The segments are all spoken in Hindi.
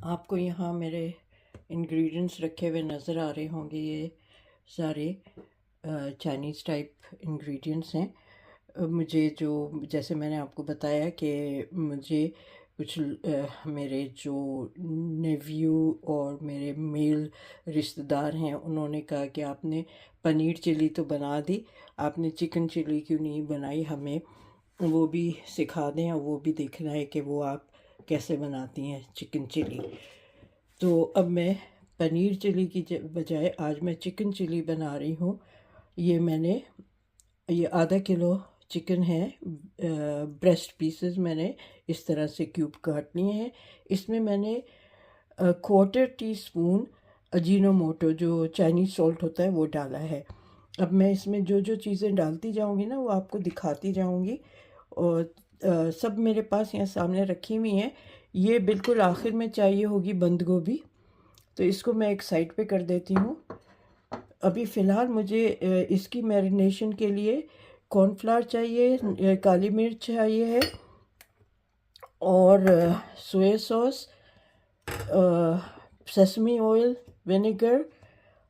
आपको यहाँ मेरे इंग्रेडिएंट्स रखे हुए नज़र आ रहे होंगे। ये सारे चाइनीज़ टाइप इंग्रेडिएंट्स हैं। मुझे जो जैसे मैंने आपको बताया कि मुझे कुछ मेरे जो नेव्यू और मेरे मेल रिश्तेदार हैं, उन्होंने कहा कि आपने पनीर चिली तो बना दी, आपने चिकन चिली क्यों नहीं बनाई, हमें वो भी सिखा दें और वो भी देखना है कि वो आप कैसे बनाती हैं चिकन चिली। तो अब मैं पनीर चिली की बजाय आज मैं चिकन चिली बना रही हूँ। ये आधा किलो चिकन है। ब्रेस्ट पीसेस मैंने इस तरह से क्यूब काट लिए हैं। इसमें मैंने क्वार्टर टी स्पून अजीनोमोटो जो चाइनीज़ सॉल्ट होता है वो डाला है। अब मैं इसमें जो जो चीज़ें डालती जाऊंगी ना वो आपको दिखाती जाऊंगी। और सब मेरे पास यहाँ सामने रखी हुई हैं। ये बिल्कुल आखिर में चाहिए होगी बंद गोभी, तो इसको मैं एक साइड पे कर देती हूँ। अभी फ़िलहाल मुझे इसकी मैरिनेशन के लिए कॉर्नफ्लावर चाहिए, काली मिर्च चाहिए है और soya sauce, sesame oil, vinegar,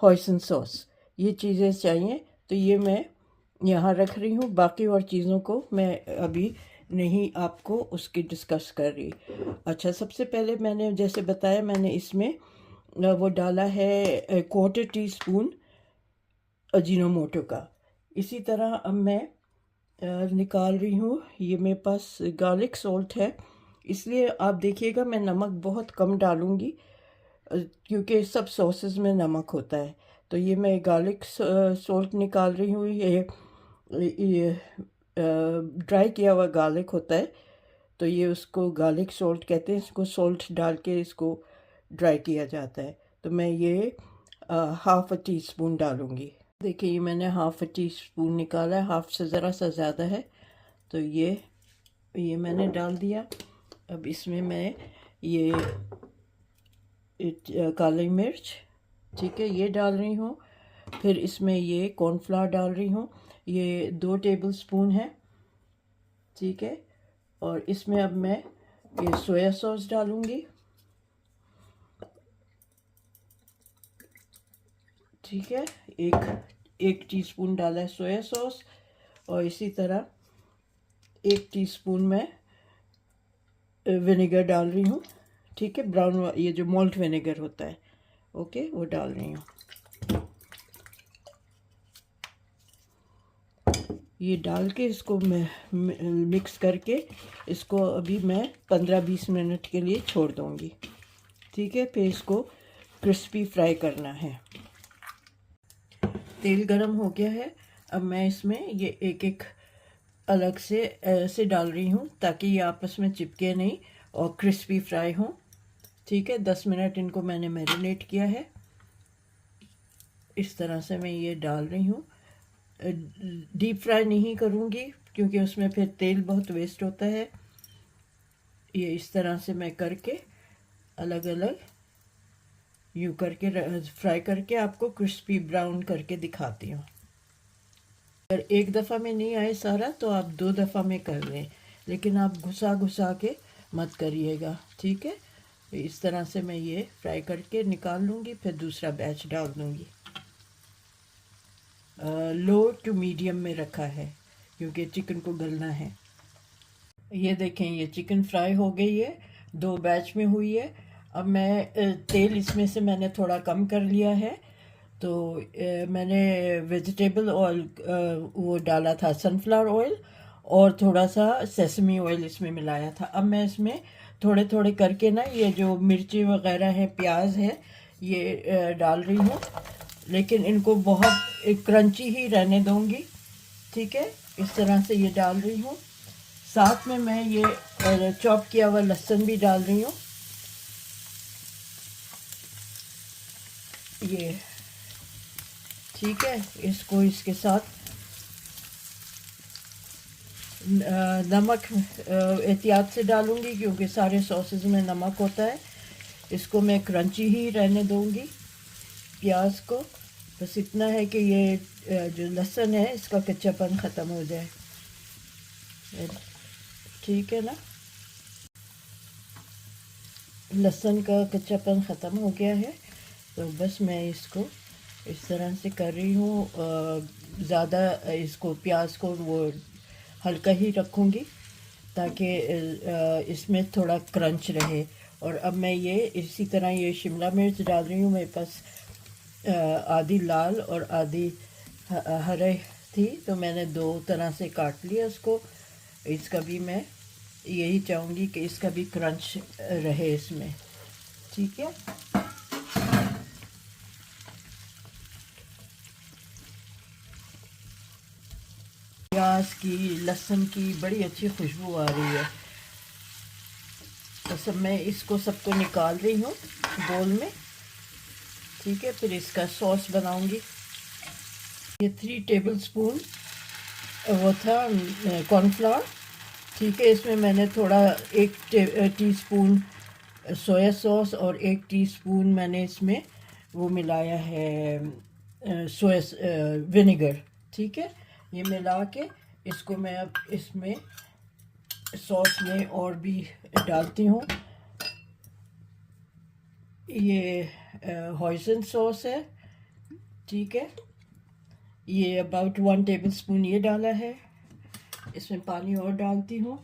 hoisin sauce, ये चीज़ें चाहिए। तो ये मैं यहाँ रख रही हूँ। बाकी और चीज़ों को मैं अभी नहीं आपको उसकी डिस्कस कर रही। अच्छा, सबसे पहले मैंने जैसे बताया, मैंने इसमें वो डाला है क्वार्टर टी स्पून अजीनोमोटो का। इसी तरह अब मैं निकाल रही हूँ, ये मेरे पास गार्लिक सॉल्ट है, इसलिए आप देखिएगा मैं नमक बहुत कम डालूँगी क्योंकि सब सॉसेस में नमक होता है। तो ये मैं गार्लिक सॉल्ट निकाल रही हूँ। ये ड्राई किया हुआ गार्लिक होता है, तो ये उसको गार्लिक सॉल्ट कहते हैं। इसको सॉल्ट डाल के इसको ड्राई किया जाता है। तो मैं ये हाफ़ टी स्पून डालूँगी। देखिए ये मैंने हाफ़ टी स्पून निकाला है, हाफ़ से ज़रा सा ज़्यादा है। तो ये मैंने डाल दिया। अब इसमें मैं ये काली मिर्च, ठीक है, ये डाल रही हूँ। फिर इसमें ये कॉर्नफ्लावर डाल रही हूँ, ये 2 टेबल स्पून है, ठीक है। और इसमें अब मैं ये सोया सॉस डालूँगी, ठीक है। एक टीस्पून डाला है सोया सॉस और इसी तरह 1 टीस्पून मैं विनेगर डाल रही हूँ, ठीक है। ब्राउन, ये जो मॉल्ट विनेगर होता है, ओके, वो डाल रही हूँ। ये डाल के इसको मैं मिक्स करके इसको अभी मैं 15-20 मिनट के लिए छोड़ दूँगी, ठीक है। फिर इसको क्रिस्पी फ्राई करना है। तेल गरम हो गया है। अब मैं इसमें ये एक अलग से ऐसे डाल रही हूँ ताकि ये आपस में चिपके नहीं और क्रिस्पी फ्राई हो, ठीक है। 10 मिनट इनको मैंने मैरिनेट किया है। इस तरह से मैं ये डाल रही हूँ। डीप फ्राई नहीं करूँगी क्योंकि उसमें फिर तेल बहुत वेस्ट होता है। ये इस तरह से मैं करके अलग अलग यूँ करके फ्राई करके आपको क्रिस्पी ब्राउन करके दिखाती हूँ। अगर एक दफ़ा में नहीं आए सारा तो आप 2 दफ़ा में कर लें, लेकिन आप घुसा घुसा के मत करिएगा, ठीक है। इस तरह से मैं ये फ्राई करके निकाल लूँगी, फिर दूसरा बैच डाल दूँगी। लो टू मीडियम में रखा है क्योंकि चिकन को गलना है। ये देखें, ये चिकन फ्राई हो गई है, 2 बैच में हुई है। अब मैं तेल इसमें से मैंने थोड़ा कम कर लिया है, तो मैंने वेजिटेबल ऑयल वो डाला था, सनफ्लावर ऑयल, और थोड़ा सा सेसमी ऑयल इसमें मिलाया था। अब मैं इसमें थोड़े थोड़े करके ना ये जो मिर्ची वगैरह है, प्याज है, ये डाल रही हूँ, लेकिन इनको बहुत क्रंची ही रहने दूँगी, ठीक है। इस तरह से ये डाल रही हूँ। साथ में मैं ये चॉप किया हुआ लहसुन भी डाल रही हूँ, ये, ठीक है। इसको इसके साथ नमक एहतियात से डालूंगी क्योंकि सारे सॉसेज में नमक होता है। इसको मैं क्रंची ही रहने दूंगी प्याज को। बस इतना है कि ये जो लहसुन है इसका कच्चापन ख़त्म हो जाए, ठीक है ना। लहसुन का कच्चापन ख़त्म हो गया है, तो बस मैं इसको इस तरह से कर रही हूँ। ज़्यादा इसको प्याज को वो हल्का ही रखूँगी ताकि इसमें थोड़ा क्रंच रहे। और अब मैं ये इसी तरह ये शिमला मिर्च डाल रही हूँ। मेरे पास आधी लाल और आधी हरे थी, तो मैंने दो तरह से काट लिया उसको। इसका भी मैं यही चाहूँगी कि इसका भी क्रंच रहे इसमें, ठीक है। प्याज की, लहसुन की बड़ी अच्छी खुशबू आ रही है। तो सब मैं इसको सबको निकाल रही हूँ बोल में, ठीक है। फिर इसका सॉस बनाऊंगी। ये 3 टेबलस्पून वो था कॉर्नफ्लावर, ठीक है। इसमें मैंने थोड़ा 1 टीस्पून सोया सॉस और 1 टीस्पून मैंने इसमें वो मिलाया है सोया विनेगर, ठीक है। ये मिला के इसको मैं अब इसमें सॉस में और भी डालती हूँ। ये हॉइसन सॉस है, ठीक है। ये अबाउट 1 टेबलस्पून ये डाला है। इसमें पानी और डालती हूँ।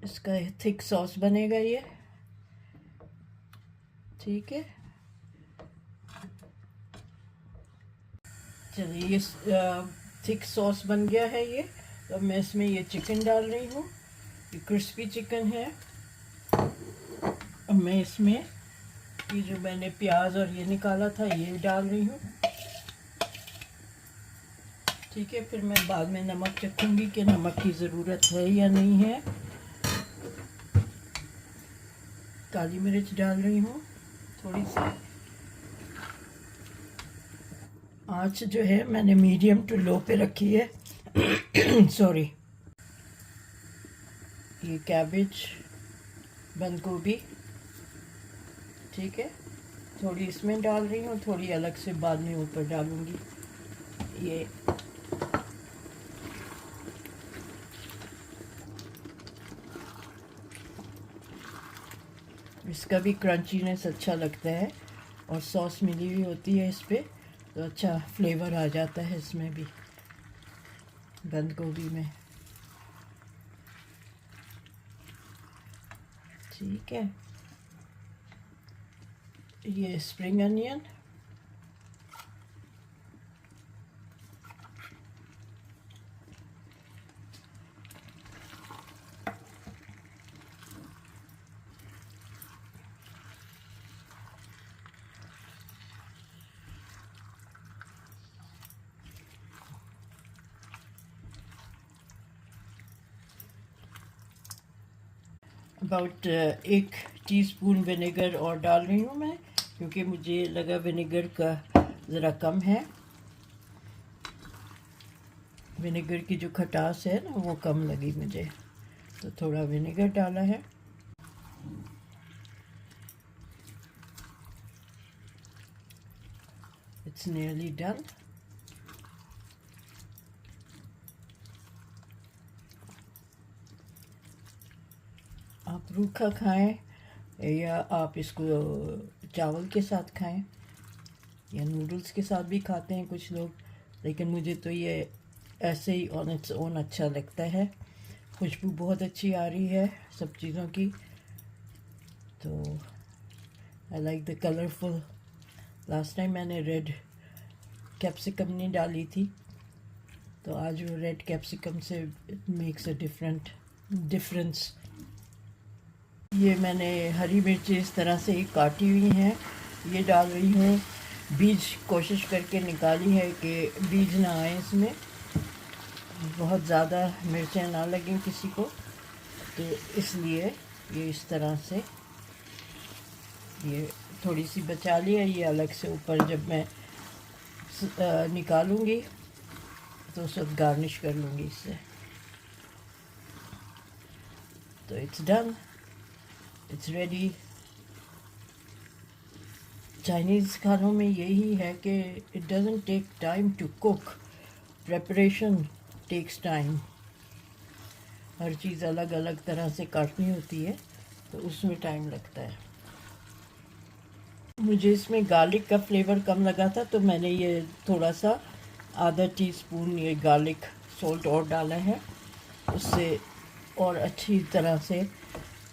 इसका थिक सॉस बनेगा ये, ठीक है। चलिए ये थिक सॉस बन गया है ये। तो मैं इसमें ये चिकन डाल रही हूँ। ये क्रिस्पी चिकन है। अब मैं इसमें ये जो मैंने प्याज और ये निकाला था ये डाल रही हूँ, ठीक है। फिर मैं बाद में नमक चखूँगी कि नमक की ज़रूरत है या नहीं है। काली मिर्च डाल रही हूँ थोड़ी सी। आँच जो है मैंने मीडियम टू लो पे रखी है। सॉरी। ये कैबेज, बंद गोभी, ठीक है। थोड़ी इसमें डाल रही हूँ, थोड़ी अलग से बाद में ऊपर डालूँगी। ये इसका भी क्रंचीनेस अच्छा लगता है और सॉस मिली हुई होती है इस पर, तो अच्छा फ्लेवर आ जाता है इसमें भी, बंद गोभी में, ठीक है। ये spring onion, about 1 teaspoon vinegar और डाल रही हूँ मैं, क्योंकि मुझे लगा विनेगर का ज़रा कम है। विनेगर की जो खटास है ना वो कम लगी मुझे, तो थोड़ा विनेगर डाला है। It's nearly done. आप रूखा खाएं या आप इसको चावल के साथ खाएं या नूडल्स के साथ भी खाते हैं कुछ लोग, लेकिन मुझे तो ये ऐसे ही ऑन इट्स ओन अच्छा लगता है। खुशबू बहुत अच्छी आ रही है सब चीज़ों की, तो I like the colourful. Last time मैंने रेड कैप्सिकम नहीं डाली थी, तो आज वो रेड कैप्सिकम से इट मेक्स अ डिफरेंस। ये मैंने हरी मिर्ची इस तरह से काटी हुई हैं, ये डाल रही हूँ। बीज कोशिश करके निकाली है कि बीज ना आए इसमें, बहुत ज़्यादा मिर्चें ना लगें किसी को, तो इसलिए ये इस तरह से ये थोड़ी सी बचा लिया। ये अलग से ऊपर जब मैं निकालूंगी तो सब गार्निश कर लूँगी इससे। तो it's done, it's ready. Chinese खानों में यही है कि it doesn't take time to cook, preparation takes time. हर चीज़ अलग अलग तरह से काटनी होती है तो उसमें टाइम लगता है। मुझे इसमें गार्लिक का फ्लेवर कम लगा था तो मैंने ये थोड़ा सा आधा टीस्पून ये गार्लिक सॉल्ट और डाला है, उससे और अच्छी तरह से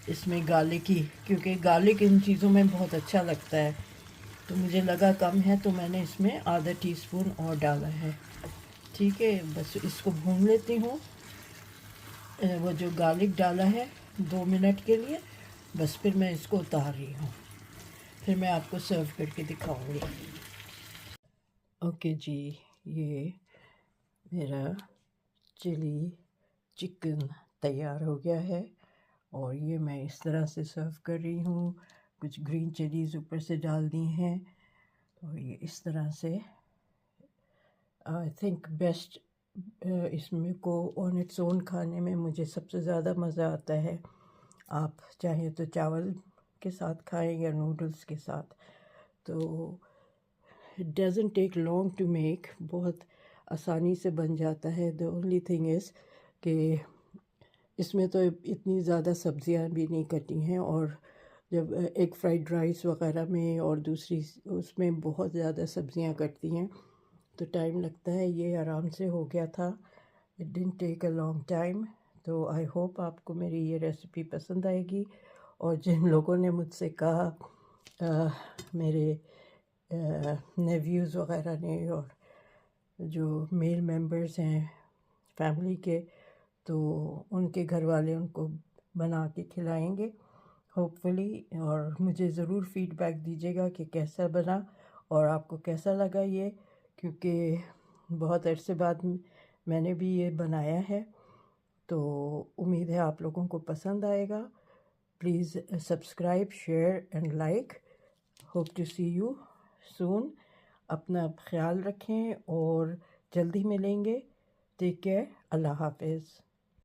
इसमें गार्लिक ही, क्योंकि गार्लिक इन चीज़ों में बहुत अच्छा लगता है तो मुझे लगा कम है तो मैंने इसमें आधा टीस्पून और डाला है। ठीक है, बस इसको भून लेती हूँ। वो जो गार्लिक डाला है 2 मिनट के लिए, बस फिर मैं इसको उतार रही हूँ, फिर मैं आपको सर्व करके दिखाऊंगी। ओके जी, ये मेरा चिली चिकन तैयार हो गया है और ये मैं इस तरह से सर्व कर रही हूँ। कुछ ग्रीन चिलीज़ ऊपर से डाल दी हैं और ये इस तरह से आई थिंक बेस्ट। इसमें को ऑन इट्स ओन खाने में मुझे सबसे ज़्यादा मज़ा आता है। आप चाहें तो चावल के साथ खाएं या नूडल्स के साथ। तो it doesn't take long to make, बहुत आसानी से बन जाता है। द ओनली थिंग इज़ कि इसमें तो इतनी ज़्यादा सब्जियां भी नहीं कटी हैं, और जब एग फ्राइड राइस वगैरह में और दूसरी उसमें बहुत ज़्यादा सब्जियां कटती हैं तो टाइम लगता है। ये आराम से हो गया था, it didn't take a long time. तो आई होप आपको मेरी ये रेसिपी पसंद आएगी। और जिन लोगों ने मुझसे कहा, मेरे नेव्यूज़ वगैरह ने और जो मेल मेंबर्स हैं फैमिली के, तो उनके घर वाले उनको बना के खिलाएंगे होपफुली। और मुझे ज़रूर फीडबैक दीजिएगा कि कैसा बना और आपको कैसा लगा ये, क्योंकि बहुत अरसे बाद मैंने भी ये बनाया है तो उम्मीद है आप लोगों को पसंद आएगा। Please subscribe, share and like. Hope to see you soon. अपना ख्याल रखें और जल्दी मिलेंगे। Take care. अल्लाह हाफिज़।